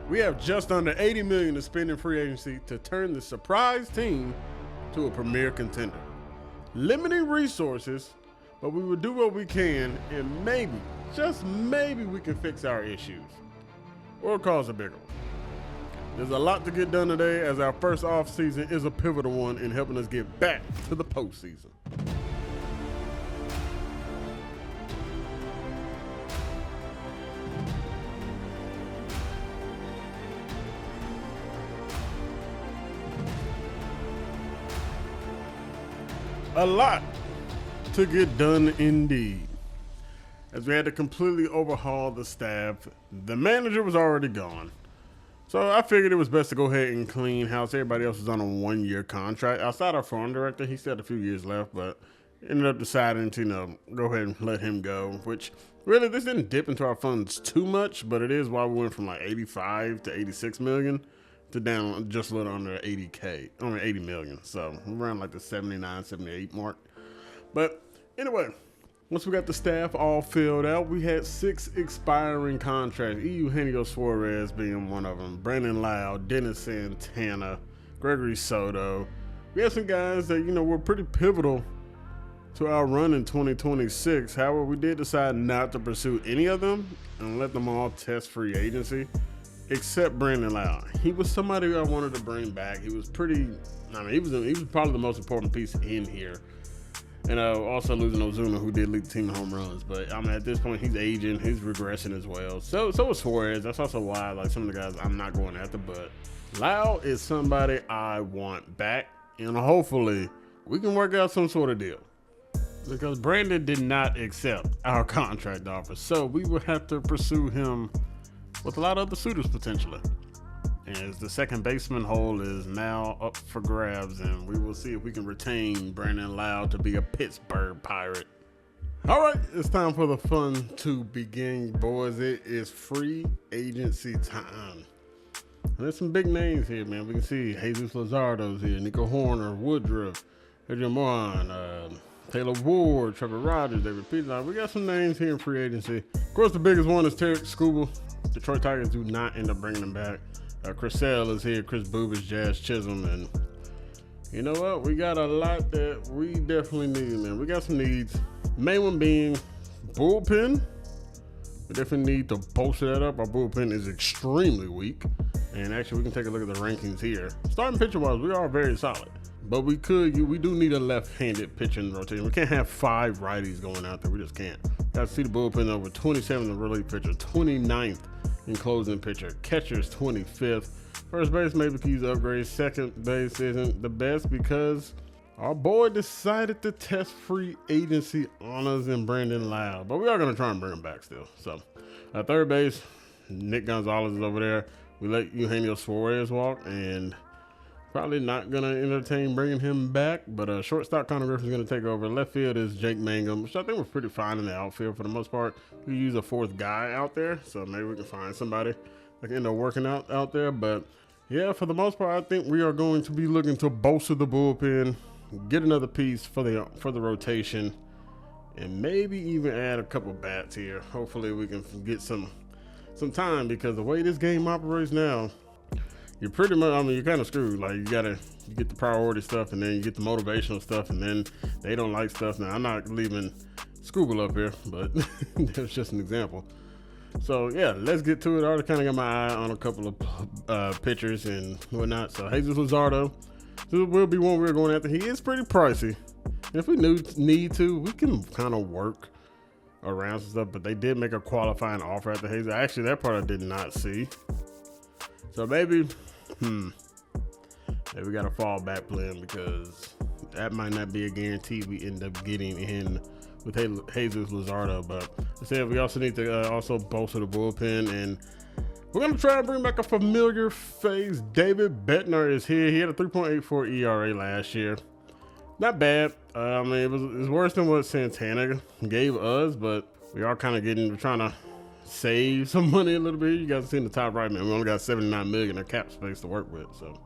We have just under $80 million to spend in free agency to turn the surprise team to a premier contender. Limiting resources, but we will do what we can, and maybe, just maybe, we can fix our issues or cause a bigger one. There's a lot to get done today, as our first offseason is a pivotal one in helping us get back to the postseason. A lot to get done indeed, as we had to completely overhaul the staff. The manager was already gone, so I figured it was best to go ahead and clean house. Everybody else was on a one-year contract. Outside our farm director, he still had a few years left, but ended up deciding to, go ahead and let him go, which really, this didn't dip into our funds too much, but it is why we went from like 85 to 86 million to down just a little under 80 million. So around like the 79, 78 mark. But anyway, once we got the staff all filled out, we had 6 expiring contracts. Eugenio Suarez being one of them, Brandon Lau, Dennis Santana, Gregory Soto. We had some guys that, were pretty pivotal to our run in 2026. However, we did decide not to pursue any of them and let them all test free agency, except Brandon Lau. He was somebody I wanted to bring back. He was pretty, he was probably the most important piece in here. And also losing Ozuna, who did lead the team in home runs. But at this point, he's aging, he's regressing as well. So was Suarez. That's also why, like, some of the guys I'm not going after. But Lau is somebody I want back, and hopefully we can work out some sort of deal, because Brandon did not accept our contract offer, so we would have to pursue him with a lot of other suitors potentially. As the second baseman hole is now up for grabs, and we will see if we can retain Brandon Lau to be a Pittsburgh Pirate. All right, it's time for the fun to begin, boys. It is free agency time. And there's some big names here, man. We can see Jesus Luzardo's here, Nico Horner, Woodruff, Adrian Moran, Taylor Ward, Trevor Rogers, David Peterson. We got some names here in free agency. Of course, the biggest one is Tarek Skubal. Detroit Tigers do not end up bringing him back. Chris Sale is here, Chris Bubas, Jazz Chisholm, and you know what? We got a lot that we definitely need, man. We got some needs. Main one being bullpen. We definitely need to bolster that up. Our bullpen is extremely weak. And actually, we can take a look at the rankings here. Starting pitcher-wise, we are very solid. But we do need a left-handed pitcher in the rotation. We can't have 5 righties going out there. We just can't. Got to see the bullpen over 27th in relief pitcher, 29th in closing pitcher, catcher's 25th. First base maybe could use upgrades. Second base isn't the best because our boy decided to test free agency honors in Brandon Lau, but we are going to try and bring him back still. So third base, Nick Gonzalez is over there. We let Eugenio Suarez walk, and probably not going to entertain bringing him back, but shortstop Connor Griffin's going to take over. Left field is Jake Mangum, which I think was pretty fine in the outfield for the most part. We use a 4th guy out there, so maybe we can find somebody that can end up working out there. But yeah, for the most part, I think we are going to be looking to bolster the bullpen, get another piece for the rotation, and maybe even add a couple bats here. Hopefully we can get some time, because the way this game operates now, you're pretty much, you're kind of screwed. Like, you get the priority stuff, and then you get the motivational stuff, and then they don't like stuff. Now, I'm not leaving Skubal up here, but that's just an example. So, yeah, let's get to it. I already kind of got my eye on a couple of pitchers and whatnot. So, Jesus Luzardo, this will be one we're going after. He is pretty pricey. If we need to, we can kind of work around some stuff, but they did make a qualifying offer after Jesus. Actually, that part I did not see. So maybe we got a fallback plan, because that might not be a guarantee we end up getting in with Jesus Luzardo. But I said we also need to also bolster the bullpen, and we're going to try and bring back a familiar face. David Bednar is here. He had a 3.84 ERA last year. Not bad. It was worse than what Santana gave us, but we are kind of trying to save some money a little bit. You guys see in the top right, man, we only got 79 million in cap space to work with. So,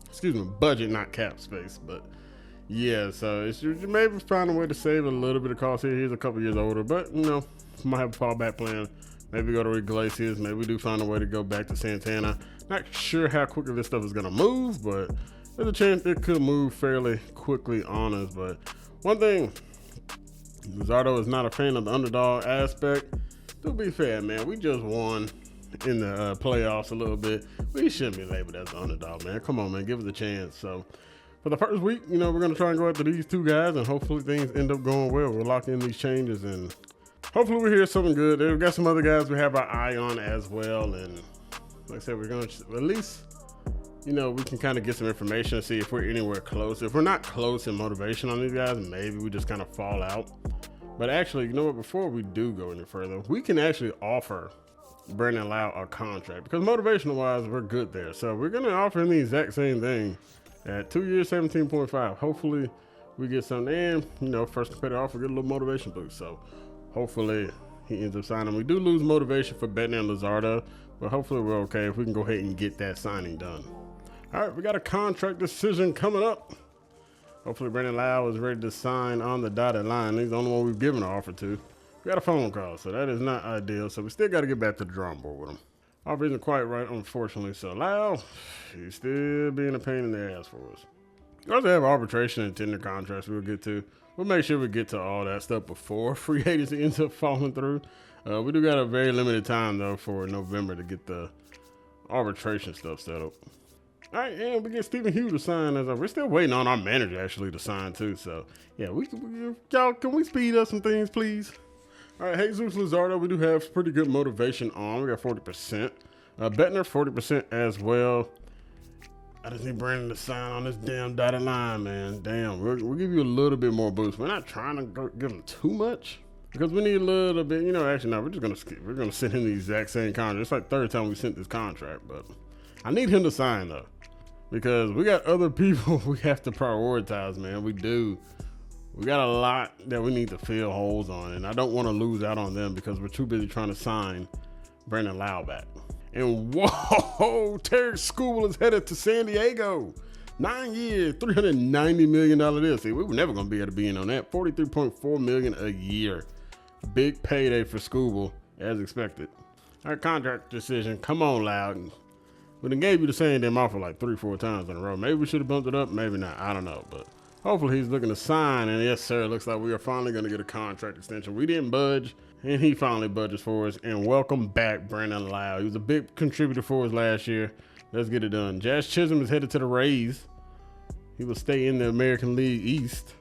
excuse me, budget, not cap space. But yeah, so it's maybe find a way to save a little bit of cost here. He's a couple years older, but might have a fallback plan. Maybe go to Iglesias. Maybe we do find a way to go back to Santana. Not sure how quickly this stuff is going to move, but there's a chance it could move fairly quickly on us. But one thing, Luzardo is not a fan of the underdog aspect. To be fair, man, we just won in the playoffs a little bit. We shouldn't be labeled as the underdog, man. Come on, man, give us a chance. So for the first week, we're going to try and go after these two guys, and hopefully things end up going well. We're locked in these changes, and hopefully we hear something good. We've got some other guys we have our eye on as well, and like I said, we're going to at least, we can kind of get some information and see if we're anywhere close. If we're not close in motivation on these guys, maybe we just kind of fall out. But actually, you know what, before we do go any further, we can actually offer Brandon Lau a contract, because motivational wise, we're good there. So we're going to offer him the exact same thing at 2 years, 17.5. Hopefully we get something in, first competitive offer, get a little motivation boost. So hopefully he ends up signing. We do lose motivation for Bettner and Luzardo, but hopefully we're okay if we can go ahead and get that signing done. All right, we got a contract decision coming up. Hopefully Brandon Lau is ready to sign on the dotted line. He's the only one we've given an offer to. We got a phone call, so that is not ideal. So we still got to get back to the drawing board with him. Offer isn't quite right, unfortunately. So Lau, he's still being a pain in the ass for us. We also have arbitration and tender contracts we'll get to. We'll make sure we get to all that stuff before free agency ends up falling through. We do got a very limited time, though, for November to get the arbitration stuff settled. All right, and we get Stephen Hughes to sign. We're still waiting on our manager, actually, to sign, too. So, yeah, y'all, can we speed up some things, please? All right, Jesus Luzardo, we do have pretty good motivation on. We got 40%. Bettner, 40% as well. I just need Brandon to sign on this damn dotted line, man. Damn, we'll give you a little bit more boost. We're not trying to give him too much, because we need a little bit. Actually, no, we're gonna send him the exact same contract. It's like third time we sent this contract, but I need him to sign though, because we got other people we have to prioritize, man. We do. We got a lot that we need to fill holes on, and I don't want to lose out on them because we're too busy trying to sign Brandon Lau back. And whoa, Tarek Skubal is headed to San Diego. 9 years, $390 million deal. See, we were never going to be able to be in on that. $43.4 million a year. Big payday for Skubal, as expected. Our contract decision, come on, Loud. We done gave you the same damn offer like 3-4 times in a row. Maybe we should have bumped it up, maybe not. I don't know, but hopefully he's looking to sign. And yes, sir, it looks like we are finally going to get a contract extension. We didn't budge, and he finally budges for us. And welcome back, Brandon Lau. He was a big contributor for us last year. Let's get it done. Jazz Chisholm is headed to the Rays. He will stay in the American League East.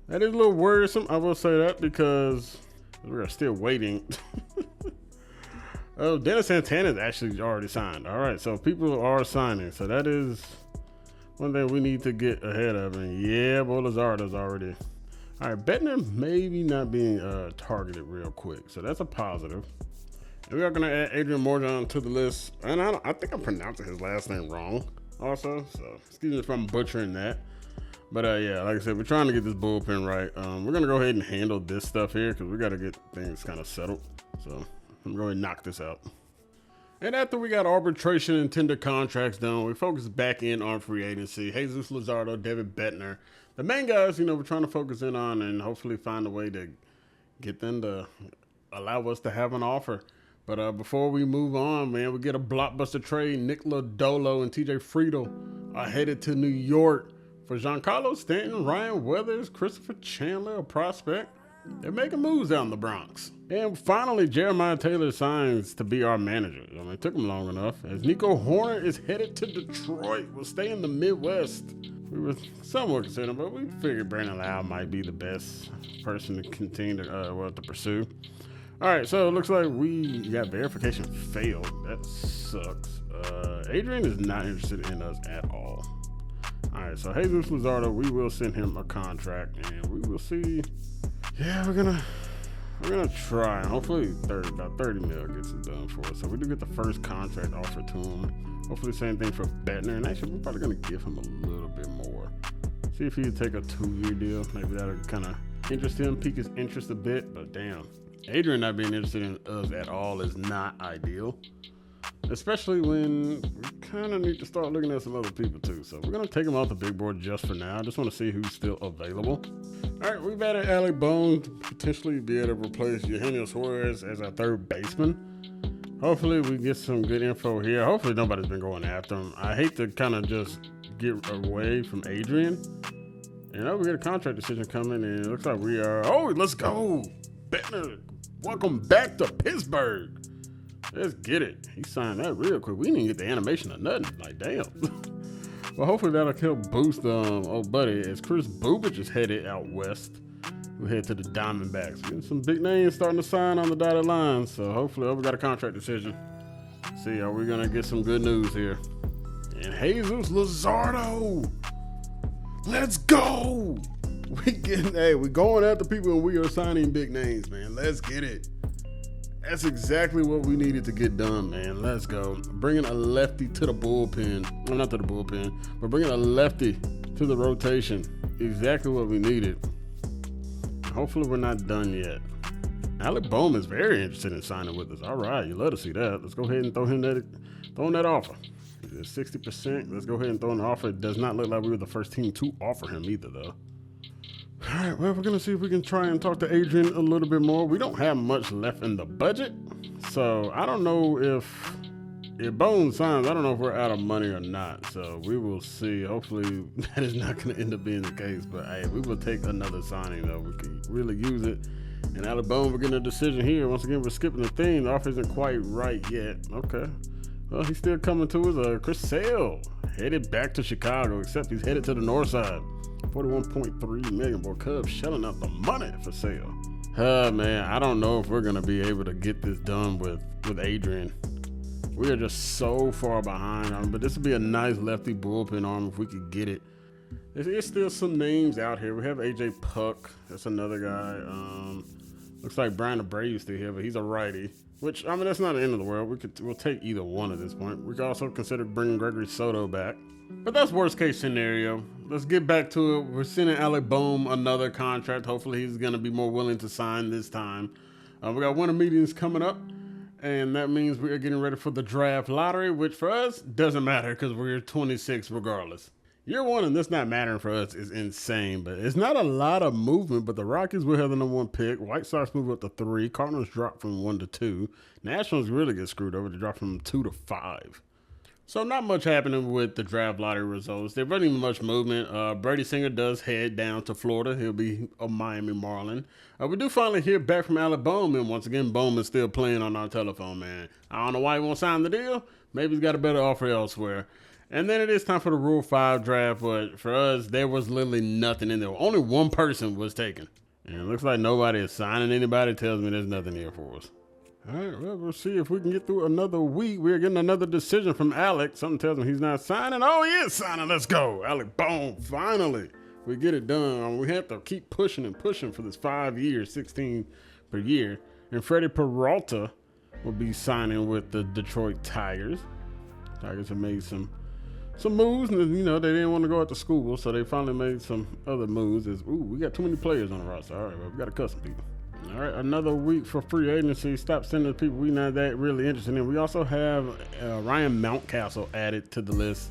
That is a little worrisome, I will say that, because we are still waiting. Oh, Dennis Santana is actually already signed. All right, so people are signing. So that is one thing we need to get ahead of. And yeah, Luzardo's already. All right, Bettner maybe not being targeted real quick. So that's a positive. And we are going to add Adrian Morgan to the list. And I think I'm pronouncing his last name wrong also. So excuse me if I'm butchering that. But yeah, like I said, we're trying to get this bullpen right. We're going to go ahead and handle this stuff here because we got to get things kind of settled. So I'm going to knock this out. And after we got arbitration and tender contracts done, we focus back in on free agency. Jesus Luzardo, David Bettner. The main guys, we're trying to focus in on and hopefully find a way to get them to allow us to have an offer. But before we move on, man, we get a blockbuster trade. Nick Lodolo and TJ Friedel are headed to New York for Giancarlo Stanton, Ryan Weathers, Christopher Chandler, a prospect. They're making moves out in the Bronx. And finally, Jeremiah Taylor signs to be our manager. It took him long enough. As Nico Horner is headed to Detroit. We'll stay in the Midwest. We were somewhat concerned, but we figured Brandon Lau might be the best person to continue to pursue. All right, so it looks like we got verification failed. That sucks. Adrian is not interested in us at all. All right, so Jesus Luzardo, we will send him a contract, and we will see. Yeah, we're gonna try. Hopefully, about 30 mil gets it done for us. So we do get the first contract offer to him. Hopefully, same thing for Bettner. And actually, we're probably gonna give him a little bit more. See if he'd take a 2-year deal. Maybe that'll kind of interest him, pique his interest a bit. But damn, Adrian not being interested in us at all is not ideal. Especially when we kind of need to start looking at some other people too. So we're going to take him off the big board just for now. I just want to see who's still available. All right, we've added Alec Bones to potentially be able to replace Eugenio Suarez as our third baseman. Hopefully we get some good info here. Hopefully nobody's been going after him. I hate to kind of just get away from Adrian. You know, we got a contract decision coming, and it looks like we are. Oh, let's go. Bettner, welcome back to Pittsburgh. Let's get it. He signed that real quick. We didn't get the animation or nothing. Like, damn. Well, hopefully that'll help boost old buddy as Chris Bubich is headed out west. We'll head to the Diamondbacks. Getting some big names starting to sign on the dotted line. So hopefully we got a contract decision. See, are we gonna get some good news here? And Jesus Luzardo. Let's go. We going after people and we are signing big names, man. Let's get it. That's exactly what we needed to get done, man. Let's go. Bringing a lefty to the bullpen. Well, not to the bullpen, but bringing a lefty to the rotation. Exactly what we needed. Hopefully we're not done yet. Alec Bohm is very interested in signing with us. All right, you love to see that. Let's go ahead and throw him that offer. It's 60%. Let's go ahead and throw an offer. It does not look like we were the first team to offer him either, though. All right, well, we're going to see if we can try and talk to Adrian a little bit more. We don't have much left in the budget, so I don't know if Bohm signs, I don't know if we're out of money or not, so we will see. Hopefully that is not going to end up being the case, but hey, we will take another signing, though. We can really use it. And out of Bohm, we're getting a decision here. Once again, we're skipping the theme. The offer isn't quite right yet. Okay. Well, he's still coming to us. Chris Sale headed back to Chicago, except he's headed to the north side. $41.3 million. Boy, Cubs shelling out the money for Sale. Man, I don't know if we're going to be able to get this done with Adrian. We are just so far behind on him, but this would be a nice lefty bullpen arm if we could get it. There's still some names out here. We have AJ Puck. That's another guy. Looks like Brian Abreu's still here, but he's a righty. Which, I mean, that's not the end of the world. We'll take either one at this point. We could also consider bringing Gregory Soto back. But that's worst case scenario. Let's get back to it. We're sending Alec Bohm another contract. Hopefully he's going to be more willing to sign this time. We got winter meetings coming up. And that means we are getting ready for the draft lottery, which for us doesn't matter because we're 26 regardless. Year one and this not mattering for us is insane, but it's not a lot of movement. But the Rockies will have the number 1 pick. White Sox move up to 3. Cardinals drop from 1 to 2. Nationals really get screwed over. They drop from 2 to 5. So not much happening with the draft lottery results. There wasn't even much movement. Brady Singer does head down to Florida. He'll be a Miami Marlin. We do finally hear back from Alec Bohm, and once again, Bohm is still playing on our telephone, man. I don't know why he won't sign the deal. Maybe he's got a better offer elsewhere. And then it is time for the Rule 5 draft, but for us, there was literally nothing in there. Only one person was taken. And it looks like nobody is signing anybody. Tells me there's nothing here for us. All right, well, we'll see if we can get through another week. We're getting another decision from Alec. Something tells me he's not signing. Oh, he is signing. Let's go. Alec Bohm, finally. We get it done. We have to keep pushing and pushing for this 5 years, 16 per year. And Freddie Peralta will be signing with the Detroit Tigers. Tigers have made some moves, and you know they didn't want to go out to school, so they finally made some other moves. We got too many players on the roster. All right, well, we got to cut some people. All right, another week for free agency. Stop sending people we not that really interested in. We also have Ryan Mountcastle added to the list.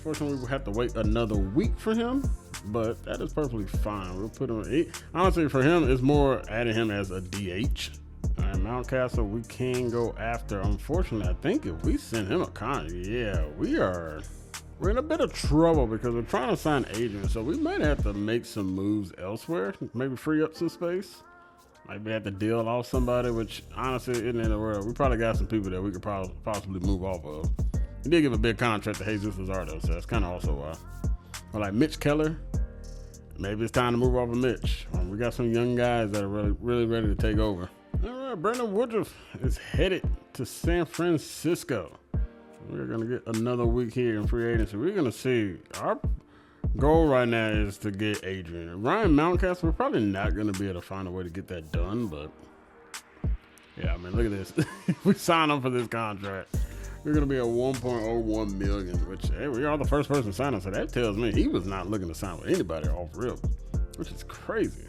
Fortunately, we'll have to wait another week for him, but that is perfectly fine. We'll put him. Honestly, for him, it's more adding him as a DH. All right, Mountcastle, we can go after. Unfortunately, I think if we send him a contract, yeah, we're in a bit of trouble because we're trying to sign Adrian, so we might have to make some moves elsewhere, maybe free up some space. Maybe have to deal off somebody, which honestly isn't in the world. We probably got some people that we could possibly move off of. We did give a big contract to Jesus Luzardo, so that's kind of also why. Or like Mitch Keller, maybe it's time to move off of Mitch. We got some young guys that are really ready to take over. All right, Brandon Woodruff is headed to San Francisco. We're going to get another week here in free agency. We're going to see. Our goal right now is to get Adrian. Ryan Mountcastle, we're probably not going to be able to find a way to get that done, but yeah, I mean, look at this. If we sign up for this contract, we're going to be at $1.01 million, which, hey, we are the first person signing, so that tells me he was not looking to sign with anybody off rip, which is crazy.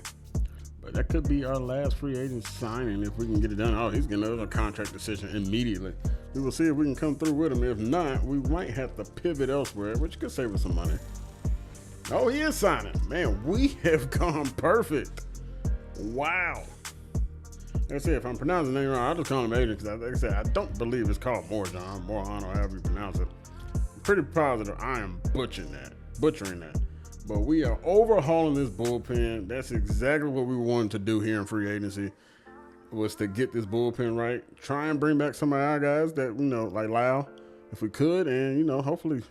But that could be our last free agent signing if we can get it done. Oh, he's getting another contract decision immediately. We will see if we can come through with him. If not, we might have to pivot elsewhere, which could save us some money. Oh, he is signing. Man, we have gone perfect. Wow. Like I said, if I'm pronouncing the name wrong, I'll just call him Adrian because, like I said, I don't believe it's called Morejon or however you pronounce it. I'm pretty positive I am butchering that. But we are overhauling this bullpen. That's exactly what we wanted to do here in free agency, was to get this bullpen right. Try and bring back some of our guys that, like Lau, if we could, and, hopefully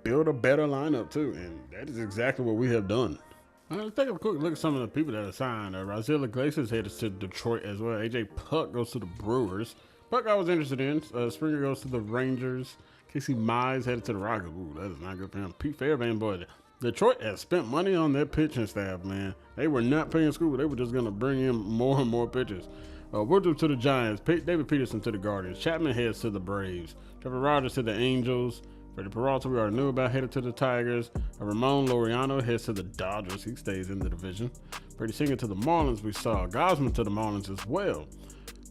build a better lineup too. And that is exactly what we have done. Let's take a quick look at some of the people that are signed. Raziel Iglesias headed to Detroit as well. AJ Puck goes to the Brewers. Puck I was interested in. Springer goes to the Rangers. Casey Mize headed to the Rockets. Ooh, that is not good for him. Pete Fairbairn, boy. Detroit has spent money on their pitching staff, man. They were not paying school. They were just going to bring in more and more pitchers. Woodruff to the Giants. David Peterson to the Guardians. Chapman heads to the Braves. Trevor Rogers to the Angels. Freddie Peralta, we already knew about, headed to the Tigers. Ramon Laureano heads to the Dodgers. He stays in the division. Brady Singer to the Marlins. We saw Gosman to the Marlins as well.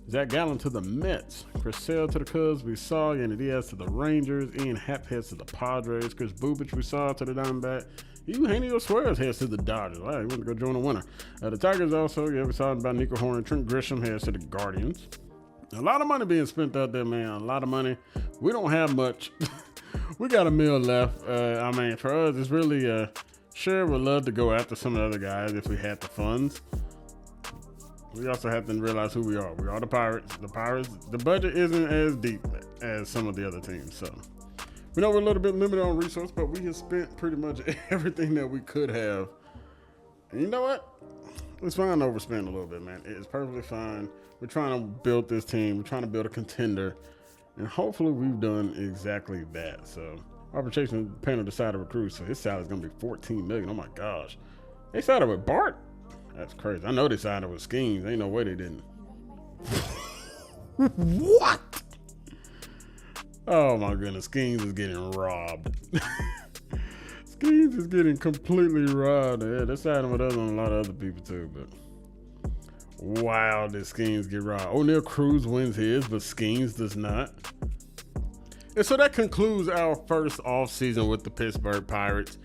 Zach Gallen to the Mets. Chris Sale to the Cubs. We saw Yandy Diaz to the Rangers. Ian Happ heads to the Padres. Chris Bubich we saw to the Diamondback. Eugenio Suarez heads to the Dodgers. All right, he went to go join the winner. The Tigers also, we saw about Nico Horner. Trent Grisham heads to the Guardians. A lot of money being spent out there, man. A lot of money. We don't have much. We got $1 million left. For us, it's really, sure, we'd love to go after some of the other guys if we had the funds. We also have to realize who we are. We are the Pirates. The budget isn't as deep as some of the other teams. So we know we're a little bit limited on resources, but we have spent pretty much everything that we could have. And you know what? It's fine to overspend a little bit, man. It's perfectly fine. We're trying to build this team. We're trying to build a contender. And hopefully we've done exactly that. So arbitration panel decided to recruit. So his salary is going to be $14 million. Oh my gosh. They sided with Bart? That's crazy. I know they sided with Schemes. Ain't no way they didn't. What? Oh my goodness. Schemes is getting robbed. Schemes is getting completely robbed. Yeah, they're siding with us on a lot of other people too, but wow, did Schemes get robbed. O'Neal Cruz wins his, but Schemes does not. And so that concludes our first offseason with the Pittsburgh Pirates.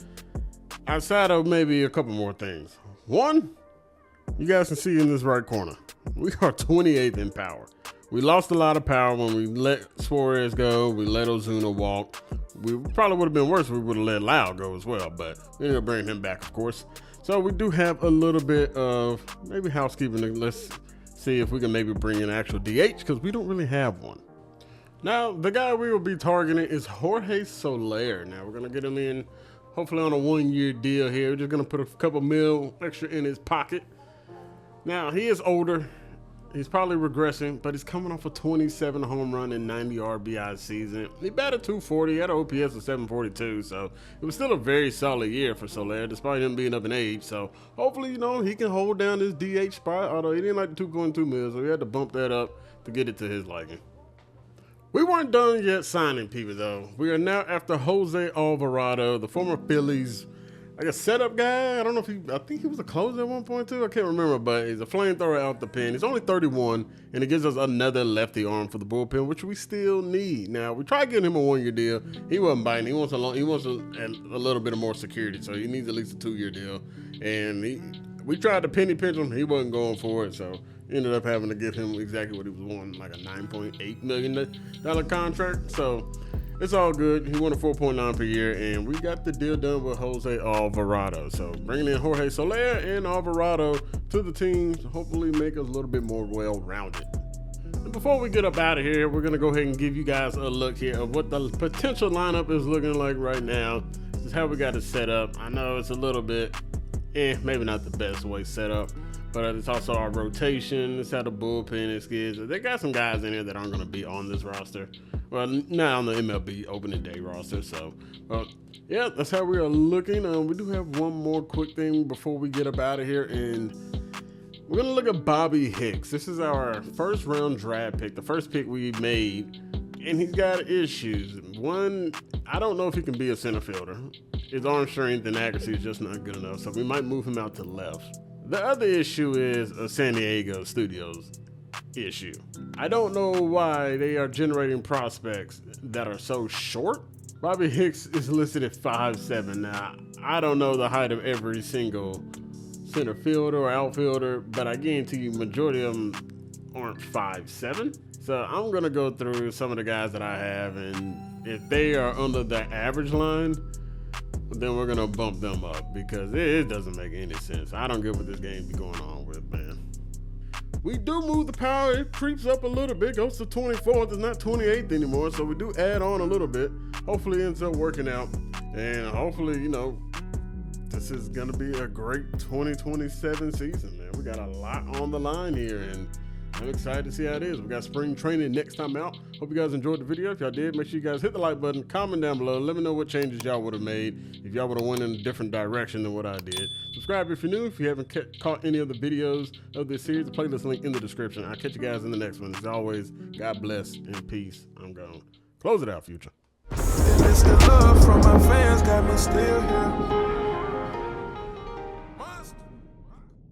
Outside of maybe a couple more things. One, you guys can see in this right corner, we are 28th in power. We lost a lot of power when we let Suarez go. We let Ozuna walk. We probably would have been worse if we would have let Lau go as well, but we ended up bringing him back, of course. So we do have a little bit of maybe housekeeping. Let's see if we can maybe bring in actual DH because we don't really have one. Now, the guy we will be targeting is Jorge Soler. Now, we're going to get him in hopefully on a 1-year deal here. We're just going to put a couple mil extra in his pocket. Now, he is older. He's probably regressing, but he's coming off a 27 home run and 90 RBI season. He batted .240, had an OPS of 742, so it was still a very solid year for Soler, despite him being up in age. So hopefully, he can hold down this DH spot, although he didn't like the 2.2 mils, so we had to bump that up to get it to his liking. We weren't done yet signing people, though. We are now after Jose Alvarado, the former Phillies, like a setup guy. I don't know if I think he was a closer at one point too. I can't remember, but he's a flamethrower out the pen. He's only 31, and it gives us another lefty arm for the bullpen, which we still need. Now, we tried getting him a 1-year deal. He wasn't biting. He wants a little bit of more security, so he needs at least a 2-year deal. And we tried to penny pinch him. He wasn't going for it, so ended up having to give him exactly what he was wanting, like a $9.8 million contract. So it's all good. He wanted 4.9 per year, and we got the deal done with Jose Alvarado. So bringing in Jorge Soler and Alvarado to the team to hopefully make us a little bit more well-rounded. And before we get up out of here, we're going to go ahead and give you guys a look here of what the potential lineup is looking like right now. This is how we got it set up. I know it's a little bit, maybe not the best way set up, but it's also our rotation. It's how the bullpen is. They got some guys in here that aren't going to be on this roster. Well, not on the MLB opening day roster. So, yeah, that's how we are looking. We do have one more quick thing before we get up out of here, and we're going to look at Bobby Hicks. This is our first round draft pick, the first pick we made, and he's got issues. One, I don't know if he can be a center fielder. His arm strength and accuracy is just not good enough, so we might move him out to left. The other issue is a San Diego Studios issue. I don't know why they are generating prospects that are so short. Bobby Hicks is listed at 5'7". Now, I don't know the height of every single center fielder or outfielder, but I guarantee you majority of them aren't 5'7". So I'm going to go through some of the guys that I have, and if they are under the average line, then we're going to bump them up because it doesn't make any sense. I don't get what this game be going on with, man. We do move the power. It creeps up a little bit, goes to 24th. It's not 28th anymore, so we do add on a little bit. Hopefully it ends up working out, and hopefully, you know, this is going to be a great 2027 season, man. We got a lot on the line here, and I'm excited to see how it is. We got spring training next time out. Hope you guys enjoyed the video. If y'all did, make sure you guys hit the like button, comment down below. Let me know what changes y'all would have made if y'all would have went in a different direction than what I did. Subscribe if you're new. If you haven't caught any of the videos of this series, the playlist link in the description. I'll catch you guys in the next one. As always, God bless and peace. I'm gone. Close it out, Future. And it's the love from my fans got me still here.